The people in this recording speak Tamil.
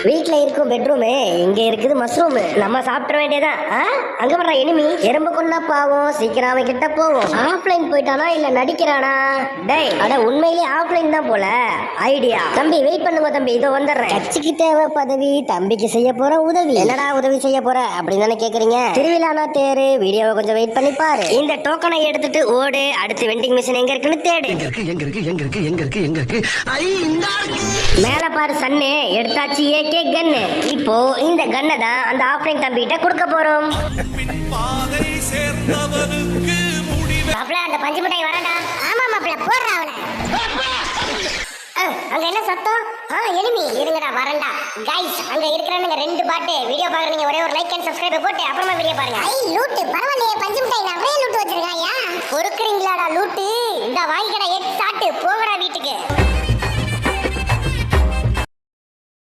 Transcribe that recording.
வீட்ல இருக்கும் பெட்ரூமு, இங்க இருக்குது மஷ்ரூம். நம்ம சாப்பிட வேண்டியதான். அங்க வர்ற எனிமி எறும்பு கொண்டா பாவம், சீக்கிரம் அவன் கிட்ட போவோம். ஆஃப்லைன் போயிட்டானா இல்ல நடிக்கிறானா? டேய் அட உண்மையிலேயே ஆஃப்லைன் தான் போல. ஐடியா தம்பி, வெயிட் பண்ணுங்க தம்பி, இதோ வந்துடுறேன். கட்சிக்கு தேவை பதவி, தம்பிக்கு செய்ய போற உதவி. என்னடா உதவி செய்ய போற அப்படின்னு தானே கேக்குறீங்க? திருவிழானா தேரு, வீடியோவை கொஞ்சம் வெயிட் பண்ணி பாரு. இந்த டோக்கனை எடுத்துட்டு ஓடு, அடுத்து வெண்டிங் மிஷின் எங்க இருக்குன்னு தேடு. மேல பாரு சன்னு, எடுத்தாச்சு ஏகே கன்னு. இப்போ இந்த கன்னை தான் அந்த ஆஃப்லைன் தம்பி கிட்ட கொடுக்க போறோம். மாப்ள அந்த பஞ்சு மிட்டாய் வரடா. ஆமா மாப்ள, போடுறா அவனை. அங்க என்ன சத்தம்? எனிமி இருங்கடா, வரண்டா. கைஸ், அங்க இருக்கிறவங்க ரெண்டு பாட்டு வீடியோ பாக்குறீங்க, ஒரே ஒரு லைக் அண்ட் சப்ஸ்கிரைப் போட்டு அப்புறமா வீடியோ பாருங்க. ஐ லூட் பரவாயில்லையே, பஞ்சு மிட்டாய் நிறைய லூட் வச்சிருக்காயா. பொறுக்குறீங்களாடா லூட்? இந்த வாங்கிக்கடா, எட் சாட்டு போகடா வீட்டுக்கு.